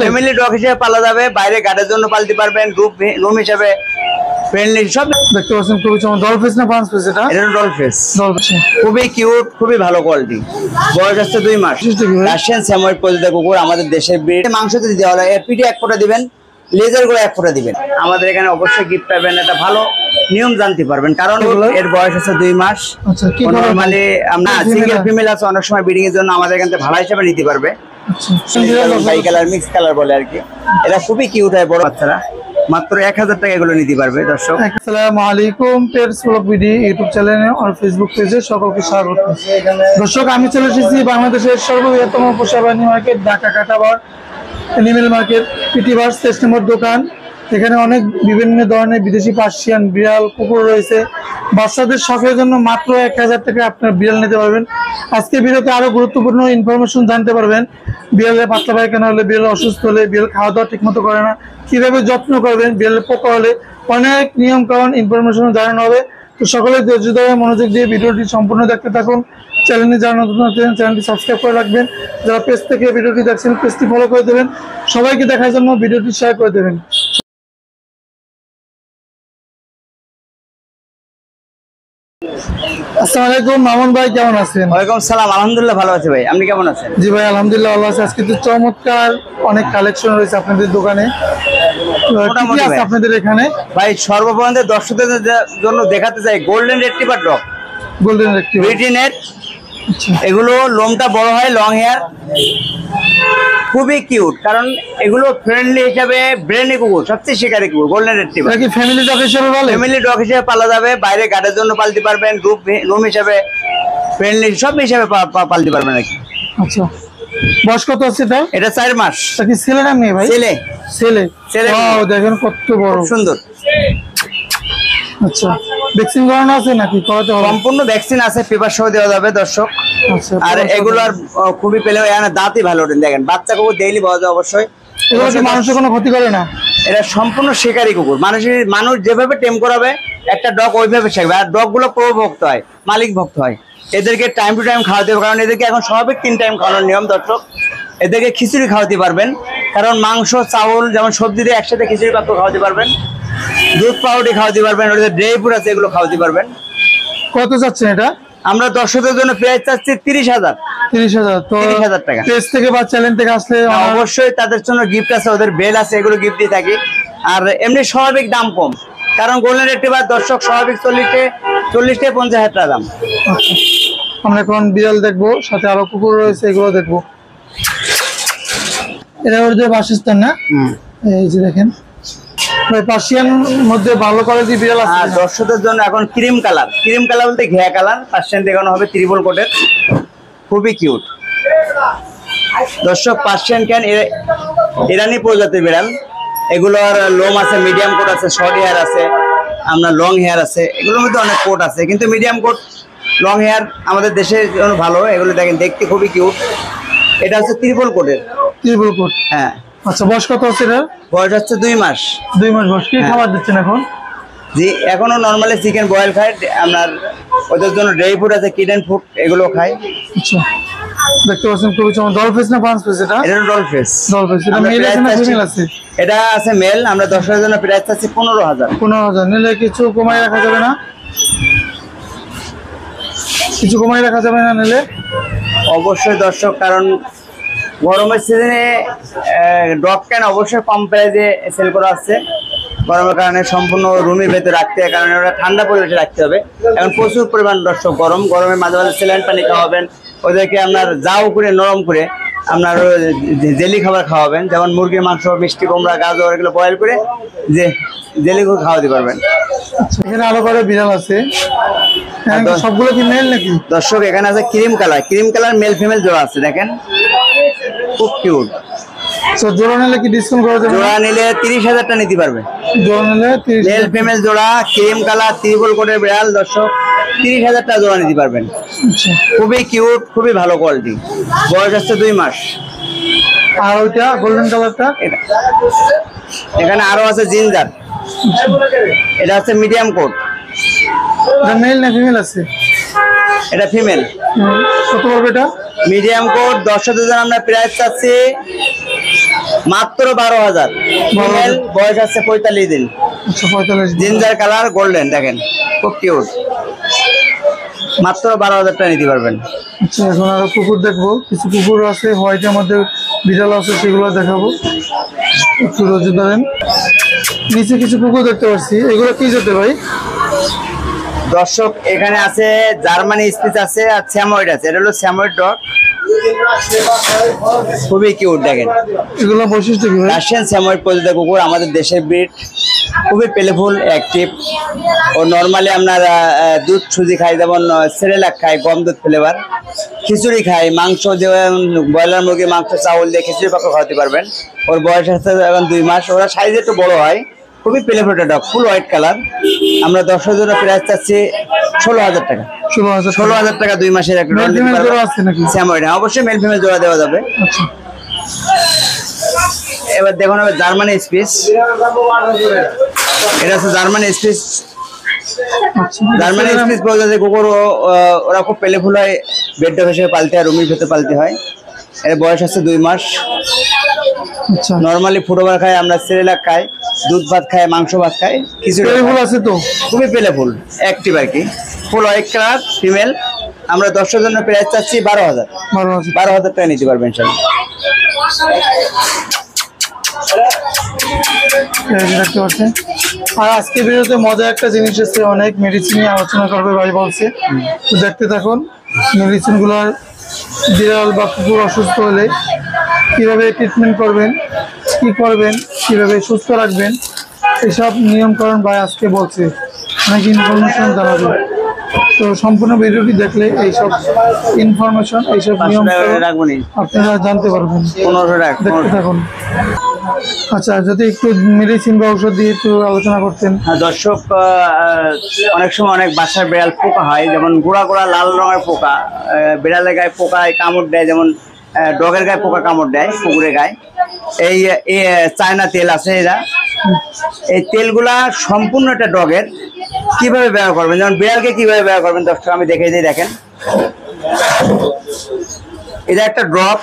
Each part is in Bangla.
পালে? ফ্যামিলি ডগ হিসেবে পালা যাবে, বাইরে গার্ডের জন্য পালতে পারবেন, রুম হিসেবে ফ্রেন্ডলি সব দেখতে পাচ্ছেন খুবই চমৎকার। ডল ফেস না পাঁচ ফেস? এটা ডল ফেস। ডল ফেস খুবই কিউট, খুবই ভালো কোয়ালিটি। বয়স হচ্ছে 2 মাস। রাশিয়ান স্যাময়েড প্রজাতির কুকুর, আমাদের দেশের ব্রিড। মাংস যদি দেওয়া হয় পিঠে 1 ফোঁটা দিবেন, লেজার গুলো 1 ফোঁটা দিবেন। আমাদের এখানে অবশ্যই গিফট পাবেন, এটা ভালো নিয়ম জানতে পারবেন, কারণ এর বয়স হচ্ছে 2 মাস। আচ্ছা, কি নরমালি আমরা সিঙ্গেল ফিমেল আছে, অনেক সময় ব্রিডিং এর জন্য আমাদের এখানে ভাড়া হিসেবে নিতে পারবে। বাই কালার মিক্স কালার বলে আর কি। এটা খুবই কিউট হয়, বড় বাচ্চারা মাত্র 1000 টাকা এগুলো নিতে পারবে। দর্শক আসসালামু আলাইকুম, পেটস ব্লগ ভিডিও ইউটিউব চ্যানেলে আর ফেসবুক পেজে সকলকে স্বাগত। দর্শক, আমি চলে এসেছি বাংলাদেশের সর্ববৃহত্তম পোষা প্রাণী মার্কেট ঢাকা কাটাবার এনিমেল মার্কেট পিটিভার্স 23 নম্বর দোকান। এখানে অনেক বিভিন্ন ধরনের বিদেশি পার্সিয়ান বিড়াল কুকুর রয়েছে। বাচ্চাদের শখের জন্য মাত্র 1000 টাকা আপনার বিড়াল নিতে পারবেন। আজকে ভিডিওতে আরো গুরুত্বপূর্ণ ইনফরমেশন জানতে পারবেন। বিড়ালের পাতলা পায়খানা হলে, বিড়াল অসুস্থ হলে, বিড়াল খাওয়া দাওয়া ঠিক মতো করে না, কিভাবে যত্ন করবেন, বিড়ালের পোকা হলে অনেক নিয়ম কানুন ইনফরমেশন জানানো হবে। তো সকলে ধৈর্য ধরে মনোযোগ দিয়ে ভিডিওটি সম্পূর্ণ দেখতে থাকুন। চ্যানেলে যারা নতুন আছেন চ্যানেলটি সাবস্ক্রাইব করে রাখবেন। যারা পেজ থেকে ভিডিওটি দেখছেন পেজটি ফলো করে দেবেন। সবাইকে দেখার জন্য ভিডিওটি শেয়ার করে দেবেন। আসসালামু আলাইকুম মামুন ভাই, কেমন আছেন? ওয়ালাইকুম সালাম, আলহামদুলিল্লাহ ভালো আছি ভাই, আপনি কেমন আছেন? জি ভাই আলহামদুলিল্লাহ ভালো আছি। আজকে তো চমৎকার অনেক কালেকশন রয়েছে আপনাদের দোকানে। কি আছে আপনাদের এখানে? ভাই সর্বপ্রথম দর্শকদের জন্য দেখাতে চাই golden retriever dog. Golden retriever ব্রিটিনের এগুলো লোমটা বড় হয়, লং হেয়ার, খুবই কিউট, কারণ এগুলো ফ্রেন্ডলি হিসাবে ব্রেনি কুকুর, সবচেয়ে শিকারি কুকুর গোল্ডেন রেট্রিভার। কি ফ্যামিলি ডগ হিসেবে বলে? ফ্যামিলি ডগ হিসেবে পালা যাবে, বাইরে গার্ডের জন্য পালতে পারবেন, রুম হিসাবে ফ্রেন্ডলি সব হিসাবে পালতে পারবেন নাকি। আচ্ছা, বয়স কত আছে এটা? এটা 4 মাস। এটা কি ছেলে না মেয়ে ভাই? ছেলে। ছেলে। ছেলে। ওয়াও, দেখেন কত বড়, সুন্দর। আচ্ছা, ভ্যাকসিন করানো আছে নাকি? করাতে হবে? সম্পূর্ণ ভ্যাকসিন আছে, পেপার সহ দেওয়া যাবে দর্শক। আচ্ছা, আর এগুলোর খুবই পেলে দাঁতই ভালো ওঠেন, দেখেন বাচ্চা কুকুর ডেইলি পাওয়া যায় অবশ্যই। এগুলো কি মানুষের কোনো ক্ষতি করে না? এটা সম্পূর্ণ শিকারী কুকুর, মানুষ যেভাবে টেম করাবে একটা ডগ ওইভাবে শিখবে। আর ডগ গুলো প্রভুভক্ত হয়, মালিক ভক্ত হয়। এদেরকে টাইম টু টাইম খাওয়াতে হবে, কারণ এদেরকে এখন স্বাভাবিক 3 টাইম খাওয়ানোর নিয়ম দর্শক। এদেরকে খিচুড়ি খাওয়াতে পারবেন, কারণ মাংস চাউল যেমন সবজি দিয়ে একসাথে খিচুড়ি পাত্র খাওয়াতে পারবেন, দুধ পাউডার খাওয়াতে পারবেন, ওদের ড্রাই ফ্রুট আছে এগুলো খাওয়াতে পারবেন। কত যাচ্ছেন এটা? আমরা দর্শকদের জন্য প্রাইস চাচ্ছি 30,000। 30,000। তো 30,000 টাকা। পেজ থেকে বা চ্যানেল থেকে আসলে অবশ্যই তাদের জন্য গিফট আছে, ওদের বেল আছে, এগুলো গিফট দিয়ে থাকি। আর এমনি স্বাভাবিক দাম কম, কারণ গোল্ডেন রেট্রিভার দর্শক স্বাভাবিক 40 থেকে 50,000 টাকা দাম। আচ্ছা, আমরা এখন বিড়াল দেখবো, সাথে আরো কুকুর রয়েছে, এগুলো দেখবো। এটা ওদের বাসস্থান না? এই যে দেখেন পার্সিয়ান মধ্যে ভালো কোয়ালিটি বিড়াল আছে। আর দর্শকদের জন্য এখন ক্রিম কালার বলতে ঘিয়া কালার পার্সিয়ান দেখানো হবে, ত্রিপল কোটের, খুবই কিউট দর্শক। পার্সিয়ান ক্যান ইরানি প্রজাতির বিড়াল, এগুলোর লোম আছে, মিডিয়াম কোট আছে, শর্ট হেয়ার আছে, আপনার লং হেয়ার আছে। এগুলোর মধ্যে অনেক কোট আছে, কিন্তু মিডিয়াম কোট লং হেয়ার আমাদের দেশের জন্য ভালো। এগুলো দেখেন দেখতে খুবই কিউট। এটা হচ্ছে ত্রিপল কোটের। ত্রিপল কোট, হ্যাঁ। আচ্ছা, বয়স কত আছে এটা? বয়স হচ্ছে 2 মাস। 2 মাস বয়স। কি খাবার দিচ্ছেন এখন? জি, এখনো নর্মালি চিকেন বয়েল খায়, আপনার ওদের জন্য ড্রাই ফ্রুট আছে, কিডেন ফুড এগুলো খায়। আচ্ছা, দেখতে পাচ্ছেন খুবই চমৎকার। ডল ফেস না পাঁচ ফেস? এটা ডল ফেস। Doll face. এটা মেল আছে না ফিমেল আছে? এটা আছে মেল। আমরা দর্শকের জন্য প্রাইস আছে 15,000। 15,000 নিলে কিছু কমাই রাখা যাবে না? কিছু কমাই রাখা যাবে না নিলে? অবশ্যই দর্শক, কারণ গরমের সিজনে ডগ ক্যান অবশ্যই কম প্রাইসে সেল করা আছে। গরমের কারণে সম্পূর্ণ রুমের ভেতরে রাখতে হয়, কারণ ওটা ঠান্ডা পরিবেশে রাখতে হবে। এখন প্রচুর পরিমাণ দর্শক গরমে মাঝে মাঝে স্যালাইন পানি খাওয়াবেন, ওদেরকে আপনার জাউ করে নরম করে আপনার জেলি খাবার খাওয়াবেন, যেমন মুরগির মাংস, মিষ্টি কুমড়া, গাজর এগুলো বয়েল করে যে জেলি করে খাওয়াতে পারবেন। এখানে আরো করে বিড়াল আছে, সবগুলো কি মেল নাকি? দর্শক এখানে আছে ক্রিম কালার মেল ফিমেল জোড়া আছে, দেখেন খুব কিউট। জোড়া নিলে কি ডিসকাউন্ট করা যাবে? জোড়া নিলে 30,000 টাকা নিতে পারবে। জোড়া নিলে মেল ফিমেল জোড়া, ক্রিম কালার ত্রিপল কোটের বিড়াল দর্শক 30,000 টাকা জোড়া নিতে পারবেন। খুবই কিউট, খুবই ভালো কোয়ালিটি। বয়স হচ্ছে 2 মাস। আর ওইটা গোল্ডেন কালারটা? এখানে আরো আছে জিঞ্জার, এটা হচ্ছে মিডিয়াম কোট। এটা মেল না ফিমেল আছে? এটা ফিমেল। কত পড়বে এটা? মিডিয়াম কোট 10,000 আমরা প্রাইস চাচ্ছি মাত্র 12,000। ফিমেল, বয়স আছে 45 দিন। আচ্ছা 45 দিন। জিঞ্জার কালার, গোল্ডেন, দেখেন খুব কিউট। মাত্র 12,000 টাকা নিতে পারবেন। আচ্ছা এখন আরো কুকুর দেখবো, কিছু কুকুর আছে হোয়াইটের মধ্যে বিড়াল আছে, সেগুলো দেখাবো। একটু রোজে ধরেন, নিচে কিছু কুকুর দেখতে পাচ্ছি, এগুলো কি যেতে ভাই? দর্শক এখানে আছে জার্মানি স্পিচ আছে আর স্যাময়েড আছে। এটা হলো স্যাময়েড ডগ, খুবই কিউট। দেখেন এগুলো বৈশিষ্ট্য কি ভাই? রাশিয়ান স্যাময়েড প্রজাতির কুকুর, আমাদের দেশের ব্রিড, খুবই প্লেফুল, অ্যাক্টিভ। ও নর্মালি আপনার দুধ সুজি খায়, যেমন সেরেলাক খায়, গম দুধ ফ্লেভার, খিচুড়ি খায়, মাংস যেমন ব্রয়লার মুরগির মাংস চাউল দিয়ে খিচুড়ি পাকা খাওয়াতে পারবেন। ওর বয়স আছে এখন 2 মাস। ওরা সাইজ একটু বড় হয়, খুবই প্লেফুল ডগ, ফুল হোয়াইট কালার। আমরা 10 জনের প্রাইস চাচ্ছি 16,000 টাকা। 16,000। 16,000 টাকা 2 মাসের একটা মেল ফিমেল জোড়া আছে নাকি? স্যাময়েড, অবশ্যই মেল ফিমেল জোড়া দেওয়া যাবে। আচ্ছা এবার দেখুন হবে জার্মানি স্পিচ। এটা হচ্ছে জার্মানি স্পিচ। আচ্ছা জার্মানি স্পিচ প্রজাতির কুকুর, ওরা খুব প্লেফুল হয়, বেড ডগ হিসেবে পালতে হয়, রুমের ভেতরে পালতে হয়। এর বয়স আছে 2 মাস। আচ্ছা নর্মালি ফুটবল খায়, আমরা সেরেলাক খাই, দুধ ভাত খায়, মাংস ভাত খায়, কিছু প্লেফুল আছে তো? খুবই প্লেফুল, অ্যাক্টিভ আর কি। ফুল হোয়াইট কালার, ফিমেল। আমরা 10 জনের প্রাইস চাচ্ছি 12,000। 12,000। 12,000 টাকা নিতে পারবেন ইনশাআল্লাহ। এই যে দেখতে পাচ্ছেন। আর আজকে ভিডিওতে মজা একটা জিনিস আছে, অনেক মেডিসিন নিয়ে আলোচনা করবে ভাই বলছে, তো দেখতে থাকুন। মেডিসিনগুলোর বিড়াল বা কুকুর অসুস্থ হলে কীভাবে ট্রিটমেন্ট করবেন, কি করবেন, কীভাবে সুস্থ রাখবেন, এসব নিয়মকরণ ভাই আজকে বলছে, অনেক ইনফরমেশন জানাবে। তো সম্পূর্ণ ভিডিওটি দেখলে এইসব ইনফরমেশন, এইসব নিয়ম রাখবো নি, আপনারা জানতে পারবেন। 1500 টাকা। দেখতে থাকুন। আচ্ছা যদি একটু মেডিসিন বা ঔষধ দিয়ে একটু আলোচনা করতেন। হ্যাঁ দর্শক, অনেক সময় অনেক বাসার বিড়াল পোকা হয়, যেমন গোড়া গোড়া লাল রঙের পোকা, বিড়ালের গায়ে পোকায় কামড় দেয়, যেমন ডগের গায়ে পোকা কামড় দেয়, কুকুরের গায়ে। এই চায়না তেল আছে, এরা এই তেলগুলা সম্পূর্ণ একটা ডগের কিভাবে ব্যবহার করবেন, যেমন বিড়ালকে কিভাবে ব্যবহার করবেন দর্শক আমি দেখে দিই। দেখেন এটা একটা ড্রপ,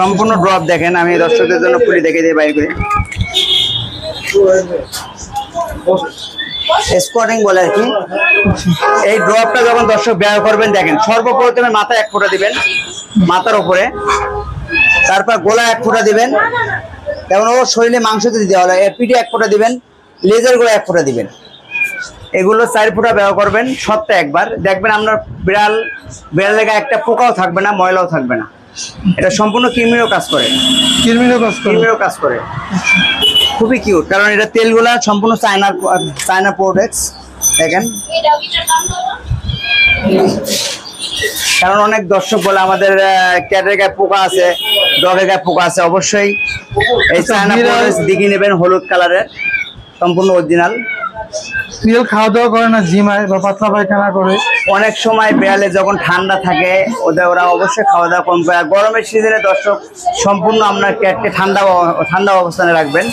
সম্পূর্ণ ড্রপ। দেখেন আমি দর্শকদের জন্য খুলে দেখে দিই বাইরে করে। স্কোয়াটিং বলে আর কি। এই ড্রপটা যখন দর্শক ব্যবহার করবেন, দেখেন সর্বপ্রথমে মাথায় 1 ফোঁটা দিবেন, মাথার উপরে। তারপর গোলায় 1 ফোঁটা দিবেন, যেমন ও শরীরে মাংসতে দিতে হবে। পিঠে 1 ফোঁটা দিবেন, লেজের গোড়ায় 1 ফোঁটা দিবেন। এগুলো 4 ফোঁটা ব্যবহার করবেন সপ্তাহে একবার। দেখবেন আপনার বিড়ালের গায়ে একটা পোকাও থাকবে না, ময়লাও থাকবে না। এটা সম্পূর্ণ কৃমিরও কাজ করে, কৃমিরও কাজ করে। খুবই কিউট, কারণ এটা তেলগুলা সম্পূর্ণ চায়না প্রোডাক্টস। দেখেন, কারণ অনেক দর্শক বলে আমাদের ক্যাটের গায়ে পোকা আছে, ডগের গায়ে পোকা আছে। অবশ্যই এই চায়না প্রোডাক্টস দিকে নেবেন, হলুদ কালারের, সম্পূর্ণ অরিজিনাল। বিড়াল খাওয়া দাওয়া করে না, ঝিমায় বা পাতলা পায়খানা করে। অনেক সময় বিড়ালে যখন ঠান্ডা থাকে ওরা অবশ্যই খাওয়া দাওয়া কম করে। আর গরমের সিজনে দর্শক সম্পূর্ণ আপনার ক্যাটকে ঠান্ডা অবস্থানে রাখবেন।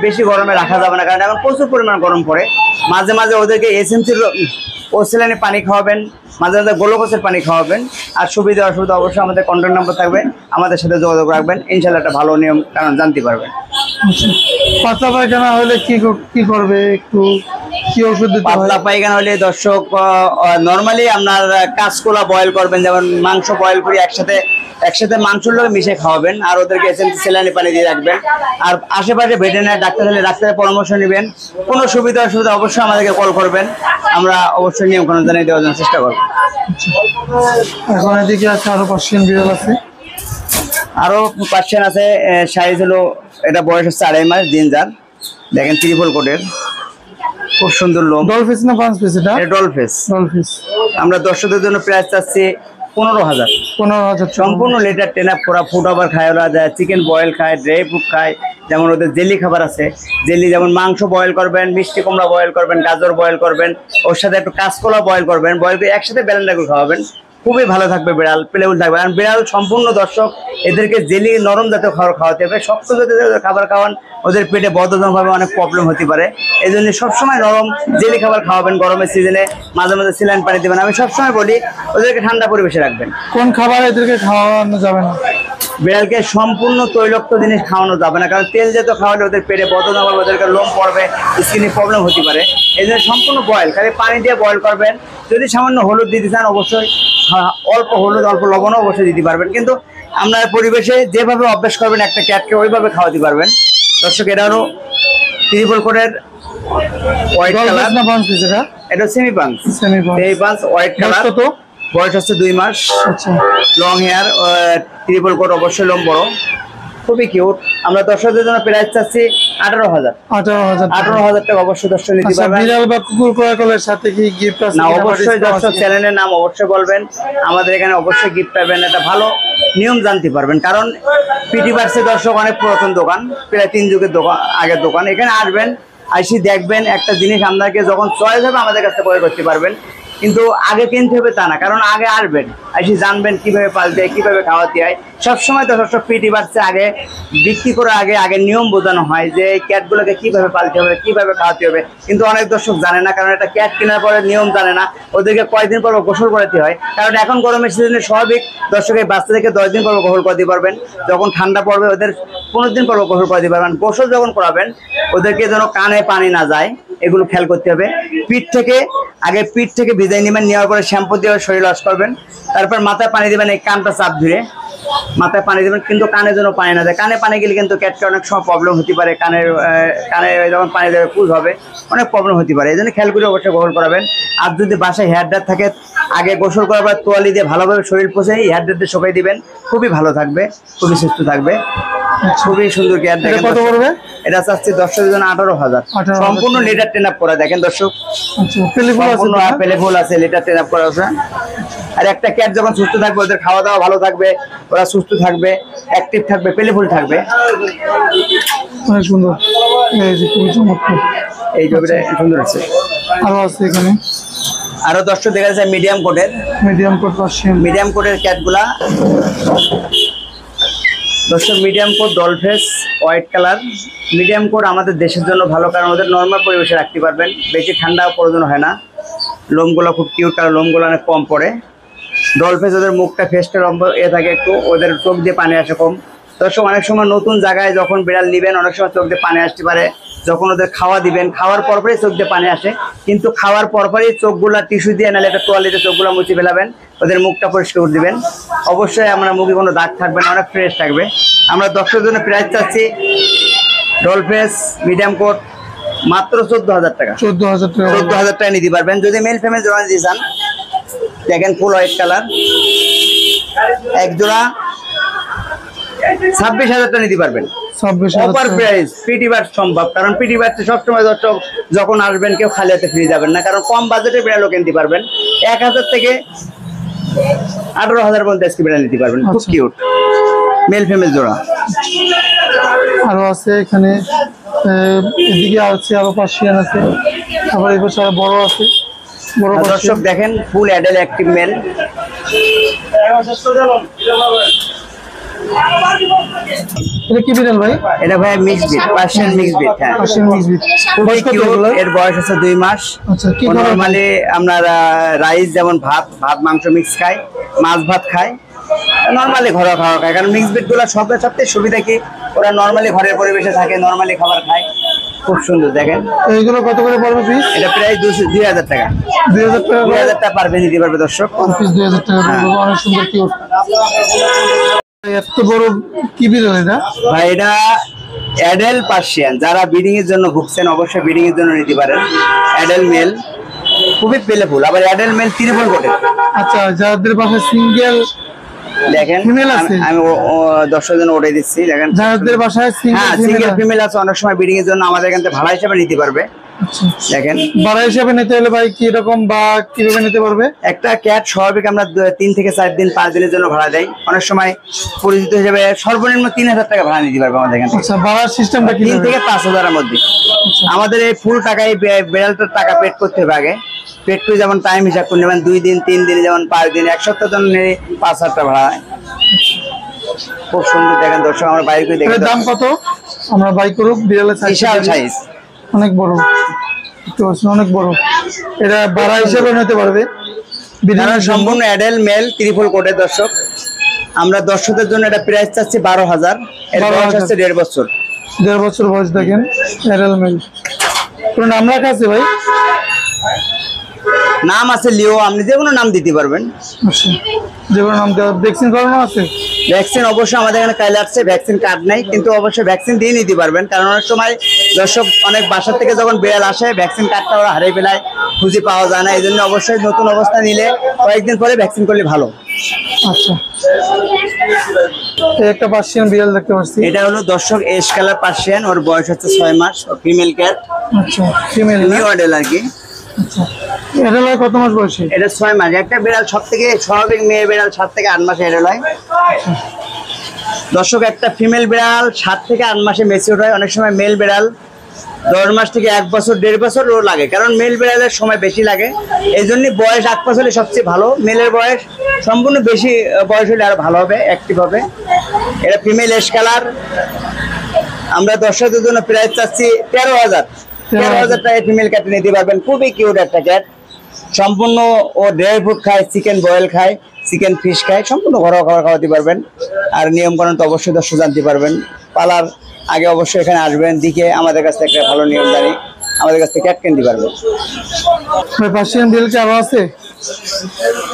বেশি গরমে রাখা যাবে না, কারণ এখন প্রচুর পরিমাণ গরম পড়ে। মাঝে মাঝে ওদেরকে এসএমসির ওসেলানি পানি খাওয়াবেন, মাঝে মাঝে গ্লুকোজের পানি খাওয়াবেন। আর সুবিধা অসুবিধা অবশ্যই আমাদের কন্ট্যাক্ট নাম্বার থাকবে, আমাদের সাথে যোগাযোগ রাখবেন। ইনশাল্লাহ একটা ভালো নিয়ম কারণ জানতে পারবেন। পাতলা পায়খানা হলে কি করবে, একটু কি ওষুধ দিতে হয়? পাতলা পায়খানা হলে দর্শক নর্মালি আপনার কাঁচকলা বয়েল করবেন, যেমন মাংস বয়েল করে একসাথে মাংসের লোক মিশিয়ে খাওয়াবেন। আর ওদেরকে এসএমসি স্যালাইন পানি দিয়ে রাখবেন। আর আশেপাশে ভেটেরিনারি ডাক্তার হলে ডাক্তারের পরামর্শ নেবেন। কোনো সুবিধা অসুবিধা অবশ্যই আমাদেরকে কল করবেন, আমরা অবশ্যই নিয়ম কানুন জানিয়ে দেওয়ার জন্য চেষ্টা করবো। এখন এদিকে আছে আরো পার্সিয়ান বিড়াল আছে, আরো পার্সিয়ান আছে। সাইজ হলো, এটা বয়স হচ্ছে 2.5 মাস, জিঞ্জার। দেখেন ট্রিপল কোটের, খুব সুন্দর লোক। ডলফিস না পাঁচ পিস? এটা ডলফিস। আমরা দর্শকদের জন্য প্রাইস চাচ্ছি 15,000। 15,000 সম্পূর্ণ লেটার টেনা পোড়া ফুড ওভার খায় ওরা, চিকেন বয়েল খায়, ড্রাই ফ্রুট খায়। যেমন ওদের জেলি খাবার আছে, জেলি যেমন মাংস বয়েল করবেন, মিষ্টি কুমড়া বয়েল করবেন, গাজর বয়েল করবেন, ওর সাথে একটু কাঁচকলা বয়েল করবেন, বয়েল করে একসাথে ব্যালেন্ডা করে খাওয়াবেন। খুবই ভালো থাকবে, বিড়াল প্লেবল থাকবে। কারণ বিড়াল সম্পূর্ণ দর্শক এদেরকে জেলি নরম জাতীয় খাবার খাওয়াতে হবে, শক্ত জাতীয় খাবার খাওয়ান ওদের পেটে বদহজমভাবে অনেক প্রবলেম হতে পারে। এই জন্য সবসময় নরম জেলি খাবার খাওয়াবেন। গরমের সিজনে মাঝে মাঝে স্যালাইন পানি দেবেন। আমি সবসময় বলি ওদেরকে ঠান্ডা পরিবেশে রাখবেন। কোন খাবার এদেরকে খাওয়ানো যাবে না? বিড়ালকে সম্পূর্ণ তৈলাক্ত জিনিস খাওয়ানো যাবে না, কারণ তেল জাতীয় খাওয়ালে ওদের পেটে বদহজম হবে, ওদেরকে লোম পড়বে, স্কিনে প্রবলেম হতে পারে। এই জন্য সম্পূর্ণ বয়েল, খালি পানি দিয়ে বয়েল করবেন। যদি সামান্য হলুদ দিতে চান অবশ্যই অল্প হলুদ অল্প লবণও অবশ্যই দিতে পারবেন, কিন্তু আপনার পরিবেশে যেভাবে অভ্যাস করবেন একটা ক্যাটকে ওইভাবে খাওয়াতে পারবেন। দর্শক এটা হলো ট্রিপল কোটের হোয়াইট কালার, এটা সেমি পাঞ্চ, হোয়াইট কালার, বয়স হচ্ছে 2 মাস। আচ্ছা, লং হেয়ার, ট্রিপল কোট, অবশ্যই লোম বড়, খুবই কিউট। আমরা দর্শকদের জন্য প্রাইস চাচ্ছি 18,000 টাকা। অবশ্যই দর্শক নিতে পারবেন। বিড়াল বা কুকুর ক্রয় করলে সাথে কি গিফট আছে? না, অবশ্যই দর্শক চ্যানেলের নাম অবশ্যই বলবেন, আমাদের এখানে অবশ্যই গিফট পাবেন। এটা ভালো নিয়ম জানতে পারবেন, কারণ পিটি বার্সে দর্শক অনেক পুরাতন দোকান, প্রায় 3 যুগের দোকান, আগের দোকান। এখানে আসবেন, আইসি দেখবেন একটা জিনিস, আপনাকে যখন চয়েস হবে আমাদের কাছে ক্রয় করতে পারবেন। কিন্তু আগে কিনতে হবে তা না, কারণ আগে আসবেন, আইসি জানবেন কিভাবে পালতে হয়, কিভাবে খাওয়াতে হয়। সবসময় তো দর্শক পিটি বার্সে আগে বিক্রি করার আগে নিয়ম বোঝানো হয় যে এই ক্যাটগুলোকে কিভাবে পালতে হবে, কিভাবে খাওয়াতে হবে। কিন্তু অনেক দর্শক জানে না, কারণ একটা ক্যাট কেনার পরে নিয়ম জানে না, ওদেরকে কয়েকদিন পর গোসল করাতে হয়। কারণ এখন গরমের সিজনে স্বাভাবিক দর্শক এই বাচ্চাদেরকে 10 দিন পর গোসল করাতে পারবেন। যখন ঠান্ডা পড়বে ওদের 15 দিন পর গোসল করাতে পারবেন। গোসল যখন করাবেন ওদেরকে যেন কানে পানি না যায়, এগুলো খেয়াল করতে হবে। পিঠ থেকে ভিজাই নেবেন, নেওয়ার পরে শ্যাম্পু দিয়ে শরীর ওয়াশ করবেন, তারপর মাথায় পানি দেবেন, এই কানটা চাপ ধরে মাথায় পানি দেবেন, কিন্তু কানে যেন পানি না দেয়। কানে পানি গেলে কিন্তু ক্যাটকে অনেক সময় প্রবলেম হতে পারে, কানে যখন পানি দেবে পুজ হবে, অনেক প্রবলেম হতে পারে। এই জন্য খেয়াল করে অবশ্যই গোসল করাবেন। আর যদি বাসায় হেয়ার ড্রায়ার থাকে, আগে গোসল করার পর তোয়ালি দিয়ে ভালোভাবে শরীর পোষে হেয়ার ড্রায়ার দিয়ে শুকাই দিবেন, খুবই ভালো থাকবে, খুবই সুস্থ থাকবে, খুবই সুন্দর কেয়ার। কত পড়বে? এটা চাচ্ছি দর্শকের জন্য 18,000, সম্পূর্ণ লিটার ট্রেন আপ করা। দেখেন দর্শক, পেলেফুল আছে, লিটার ট্রেন আপ করা আছে। আর একটা ক্যাট যখন সুস্থ থাকবে, ওদের খাওয়া দাওয়া ভালো থাকবে, ওরা সুস্থ থাকবে, অ্যাক্টিভ থাকবে, পেলেফুল থাকবে। অনেক সুন্দর, এই যে খুবই চমৎকার, এই ছবিটা সুন্দর আছে। আরো আছে এখানে, আরো দর্শক দেখা যাচ্ছে মিডিয়াম কোটের ক্যাটগুলা। দর্শক medium coat doll face white colour, medium coat আমাদের দেশের জন্য ভালো, কারণ ওদের নর্মাল পরিবেশে রাখতে পারবেন, বেশি ঠান্ডা প্রয়োজন হয় না। লোমগুলো খুব কিউট, কারণ লোমগুলো অনেক কম পড়ে। ডলফেস ওদের মুখটা ফেসটা থাকে একটু, ওদের চোখ দিয়ে পানি আসে কম। দর্শক অনেক সময় নতুন জায়গায় যখন বিড়াল নিবেন অনেক সময় চোখ দিয়ে পানি আসতে পারে, যখন ওদের খাওয়া দিবেন, খাওয়ার পরপরই চোখ দিয়ে পানি আসে, কিন্তু খাওয়ার পরপরই চোখগুলা টিস্যু দিয়ে নাহলে একটা তোয়ালিতে চোখগুলো মুছে ফেলাবেন, ওদের মুখটা পরিষ্কার করে দিবেন। অবশ্যই আমরা মুখে কোনো দাগ থাকবে না, অনেক ফ্রেশ থাকবে। আমরা দর্শকের জন্য প্রাইস চাচ্ছি ডলফেস মিডিয়াম কোট মাত্র 14,000 টাকা। 14,000 টাকা নিতে পারবেন। যদি মেল ফিমেল জোড়া নিতে চান, দেখেন ফুল হোয়াইট কালার, এক জোড়া 26,000 টাকা নিতে পারবেন। অফার প্রাইস, পিটি বার্স সম্ভব, কারণ পিটি বার্সে সবসময় দর্শক যখন আসবেন কেউ খালি হাতে ফ্রি যাবেন না, কারণ কম বাজেটে বিড়ালও কিনতে পারবেন। 1,000 থেকে 18,000 পর্যন্ত আজকে বিড়াল নিতে পারবেন, খুব কিউট মেল ফিমেল জোড়া। আরো আছে এখানে, এদিকে আছে আরো পার্সিয়ান আছে, আবার এই পাশে আরো বড় আছে, বড় দর্শক দেখেন ফুল অ্যাডাল্ট অ্যাক্টিভ মেল। এটা কি বিড়াল ভাই? এটা ভাই mix breed, Persian mix breed. হ্যাঁ, পার্সিয়ান মিক্স ব্রিড। খুবই কিউট, এর বয়স হচ্ছে 2 মাস। আচ্ছা, কি নরমালি আমরা রাইস যেমন ভাত মাংস মিক্স খাই, মাছ ভাত খাই, নরমালি ঘরোয়া খাওয়া খায়। কারণ মিক্স ব্রিড গুলো সবচেয়ে সুবিধা কি, ওরা নরমালি ঘরের পরিবেশে থাকে, নরমালি খাবার খায়, খুব সুন্দর। দেখেন এইগুলো কত করে পড়বে পিস? এটা প্রায় 2,000 টাকা। 2,000 টাকা পারবে নিতে পারবে দর্শক। পিস 2,000 টাকা পড়বে, অনেক সুন্দর কিউট। এত বড় কি বিড়াল এটা ভাই? এটা অ্যাডাল্ট পার্সিয়ান। যারা ব্রিডিং এর জন্য ভুগছেন অবশ্যই ব্রিডিং এর জন্য নিতে পারেন। অ্যাডাল্ট মেল, খুবই পেলেফুল, আবার অ্যাডাল্ট মেল ট্রিপল কোটের। আচ্ছা, যাদের বাসায় সিঙ্গেল দেখেন আমি দর্শকের জন্য ওটাই দিচ্ছি। দেখেন যাদের বাসায় সিঙ্গেল ফিমেল আছে, অনেক সময় ব্রিডিং এর জন্য আমাদের এখান থেকে ভাড়া হিসেবে নিতে পারবে। দেখেন ভাড়া হিসেবে নিতে হলে ভাই কি রকম বা কিভাবে নিতে পারবে? একটা ক্যাট স্বাভাবিক আমরা 3 থেকে 4 দিন 5 দিনের জন্য ভাড়া দেয়, অনেক সময় পরিচিত হিসেবে সর্বনিম্ন 3,000 টাকা ভাড়া নিতে পারবে আমাদের এখান থেকে। আচ্ছা, ভাড়ার সিস্টেমটা কি? 3 থেকে 5,000 এর মধ্যে। আমাদের এই ফুল টাকায় বিড়ালটার টাকা পেড করতে হবে আগে, একটু যেমন টাইম হিসাব করে নেবেন, 2 দিন 3 দিনে যেমন 5 দিন 1 সপ্তাহ জন্য 5,000 টাকা ভাড়া হয়। খুব সুন্দর দেখেন দর্শক, আমরা বাইরে করে দেখেন। এর দাম কত? আমরা বাই করব বিড়ালের বিশাল সাইজ, অনেক বড়, দেখতে পাচ্ছেন অনেক বড়। এটা ভাড়া হিসেবে নিতে পারবে। বিড়াল সম্পূর্ণ অ্যাডাল্ট মেল ত্রিপল কোটের দর্শক। আমরা দর্শকদের জন্য এটা প্রাইস চাচ্ছি 12,000। এর বয়স হচ্ছে 1.5 বছর। 1.5 বছর বয়স দেখেন, অ্যাডাল্ট মেল। কোন নাম রাখা আছে ভাই? নাম আছে লিও, আপনি যে কোনো নাম দিতে পারবেন। আচ্ছা, যে কোনো নাম দেওয়া। ভ্যাকসিন করানো আছে? ভ্যাকসিন অবশ্যই আমাদের এখানে কাইলে আসছে, ভ্যাকসিন কার্ড নাই, কিন্তু অবশ্যই ভ্যাকসিন দিয়ে নিতে পারবেন। কারণ অনেক সময় দর্শক অনেক বাসা থেকে যখন বিড়াল আসে ভ্যাকসিন কার্ডটা ওরা হারিয়ে ফেলায়, খুঁজে পাওয়া যায় না। এই জন্য অবশ্যই নতুন অবস্থা নিলে কয়েকদিন পরে ভ্যাকসিন করলে ভালো। আচ্ছা, এই একটা পার্সিয়ান বিড়াল দেখতে পাচ্ছি। এটা হলো দর্শক এশ কালার পার্সিয়ান, ওর বয়স হচ্ছে 6 মাস, ফিমেল ক্যাট। আচ্ছা, ফিমেল নিউ মডেল আর কি। আচ্ছা, এটা লাগে কত মাস বয়সে? এটা 6 মাস। একটা বিড়াল সব থেকে স্বাভাবিক মেয়ে বিড়াল 7 থেকে 8 মাসে এটা হয় দর্শক। একটা ফিমেল বিড়াল 7 থেকে 8 মাসে ম্যাচিউর হয়। অনেক সময় মেল বিড়াল 10 মাস থেকে 1 বছর 1.5 বছরও লাগে, কারণ মেল বিড়ালের সময় বেশি লাগে। এই জন্য বয়স 8 মাস হলে সবচেয়ে ভালো। মেলের বয়স সম্পূর্ণ বেশি বয়স হলে আরো ভালো হবে, অ্যাক্টিভ হবে। এটা ফিমেল এশ কালার। আমরা দর্শকদের জন্য প্রাইস চাচ্ছি 13,000। 13,000 টাকায় ফিমেল ক্যাট নিতে পারবেন। খুবই কিউট একটা ক্যাট। সম্পূর্ণ ও ড্রাই ফ্রুট খায়, চিকেন বয়েল খায়, চিকেন ফিশ খায়, সম্পূর্ণ ঘরোয়া খাবার খাওয়াতে পারবেন। আর নিয়মকানুন তো অবশ্যই দর্শক জানতে পারবেন। পালার আগে অবশ্যই এখানে আসবেন, দিকে আমাদের কাছ থেকে একটা ভালো নিয়ম জানি, আমাদের কাছ থেকে ক্যাট কিনতে পারবেন। পার্সিয়ান বিড়াল কি আরো আছে?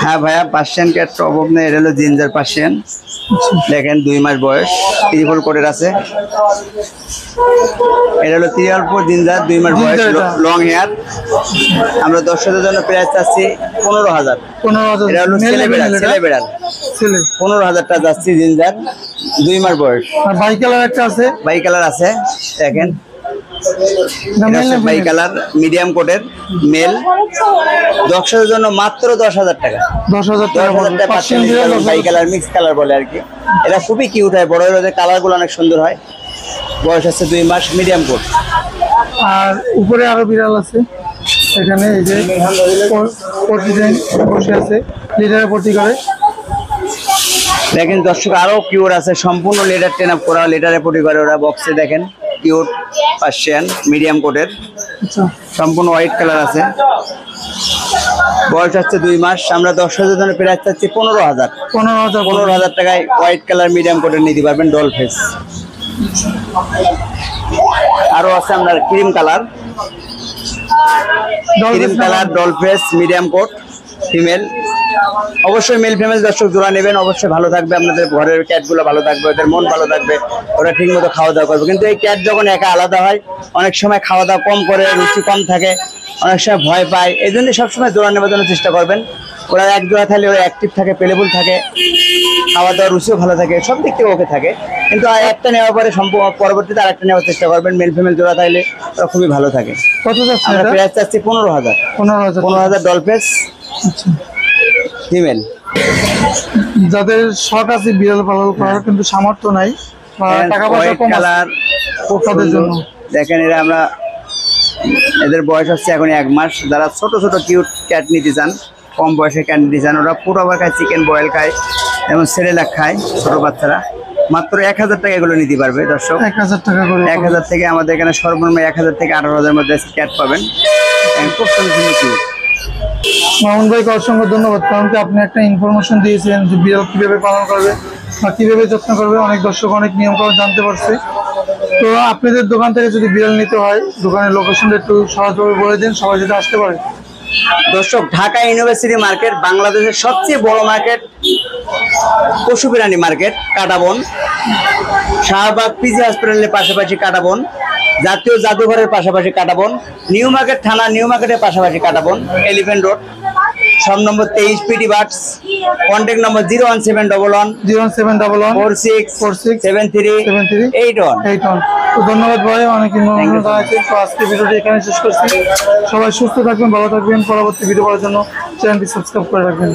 হ্যাঁ ভাইয়া, পার্সিয়ান ক্যাট তো অভাব নেই। এটা হলো জিঞ্জার পার্সিয়ান, দেখেন 2 মাস বয়স, ত্রিপল কোটের আছে। এটা হলো ত্রিপল জিঞ্জার, 2 মাস বয়স, লং হেয়ার। আমরা দর্শকদের জন্য প্রাইস চাচ্ছি 15,000। 15,000। এটা হলো ছেলে বিড়াল, ছেলে বিড়াল। ছেলে 15,000 টাকা যাচ্ছি জিঞ্জার, 2 মাস বয়স। আর বাই কালার একটা আছে? বাই কালার আছে, দেখেন বাই কালার মিডিয়াম কোটের মেল। দর্শকদের জন্য মাত্র 10,000 টাকা। 10,000 টাকা। 10,000 টাকা পার্সিয়ান বিড়াল, বাই কালার মিক্স কালার বলে আর কি। এটা খুবই কিউট হয়, বড় হলে কালার গুলো অনেক সুন্দর হয়। বয়স আছে 2 মাস, মিডিয়াম কোট। আর উপরে আরো বিড়াল আছে এখানে, এই যে ডিজাইন বসে আছে, লিডারে পটি করে। দেখেন দর্শক আরো কিউট আছে, সম্পূর্ণ লেডার টেন আপ করা, লেডারে পটি করে ওরা। বক্সে দেখেন কিউট পার্সিয়ান মিডিয়াম কোটের, আচ্ছা, সম্পূর্ণ হোয়াইট কালার আছে। বয়স হচ্ছে 2 মাস। আমরা দর্শকদের জন্য প্রাইস চাচ্ছি 15,000। 15,000 টাকায় হোয়াইট কালার মিডিয়াম কোটের নিতে পারবেন, ডল ফেস। আরো আছে আপনার cream colour, doll face medium coat female. অবশ্যই মেল ফিমেল দর্শক জোড়া নেবেন, অবশ্যই ভালো থাকবে। আপনাদের ঘরের ক্যাট গুলো ভালো থাকবে, ওদের মন ভালো থাকবে, ওরা ঠিক মতো খাওয়া দাওয়া করবে। কিন্তু এই ক্যাট যখন একা আলাদা হয়, অনেক সময় খাওয়া দাওয়া কম করে, রুচি কম থাকে, অনেক সময় ভয় পায়। এই জন্য সবসময় জোড়া নেবার জন্য চেষ্টা করবেন। ওরা এক জোড়া থাকলে ওরা অ্যাক্টিভ থাকে, প্লেবল থাকে, খাওয়া দাওয়ার রুচিও ভালো থাকে, সব দিক থেকে ওকে থাকে। কিন্তু একটা নেওয়ার পরে পরবর্তীতে আরেকটা নেওয়ার চেষ্টা করবেন। মেল ফিমেল জোড়া থাকলে ওরা খুবই ভালো থাকে। কত যাচ্ছে? আমরা প্রাইস চাচ্ছি 15,000। 15,000 ডল ফেস ফিমেল। যাদের শখ আছে বিড়াল পালন করার কিন্তু সামর্থ্য নাই, টাকা পয়সা কম কালার তাদের জন্য দেখেন, এরা আমরা এদের বয়স হচ্ছে এখন 1 মাস। যারা ছোট ছোট কিউট ক্যাট নিতে চান, কম বয়সে ক্যাট নিতে চান, ওরা পুরো আবার খায়, চিকেন বয়েল খায় এবং সেরেলাক খায় ছোট বাচ্চারা, মাত্র 1,000 টাকা এগুলো নিতে পারবে দর্শক। 1,000 টাকা করে। 1,000 থেকে আমাদের এখানে সর্বনিম্ন 1,000 থেকে 18,000 মধ্যে ক্যাট পাবেন। খুব সুন্দর কিউট। মামুন ভাইকে অসংখ্য ধন্যবাদ, কারণ কি আপনি একটা ইনফরমেশন দিয়েছেন যে বিড়াল কিভাবে পালন করবে বা কিভাবে যত্ন করবে। অনেক দর্শক অনেক নিয়মকানুন জানতে পারছে। তো আপনাদের দোকান থেকে যদি বিড়াল নিতে হয়, দোকানের লোকেশনটা একটু সহজভাবে বলে দিন, সবাই যদি আসতে পারে। দর্শক, ঢাকা ইউনিভার্সিটি মার্কেট বাংলাদেশের সবচেয়ে বড় মার্কেট, পশু প্রাণী মার্কেট, কাটাবন। শাহবাগ পিজি হসপিটালের পাশাপাশি কাটাবন, জাতীয় জাদুঘরের পাশাপাশি কাটাবন, নিউ মার্কেট থানা নিউ মার্কেটের পাশাপাশি কাটাবন, এলিফ্যান্ট রোড, সব নম্বর 23 পিটি বাটস। কন্ট্যাক্ট নম্বর 01711 4673 তো ধন্যবাদ ভাই, অনেক ইনফরমেশন জানাচ্ছেন। তো আজকে ভিডিওটি এখানে শেষ করছি। সবাই সুস্থ থাকবেন, ভালো থাকবেন। পরবর্তী ভিডিও পাওয়ার জন্য চ্যানেলটি সাবস্ক্রাইব করে রাখবেন।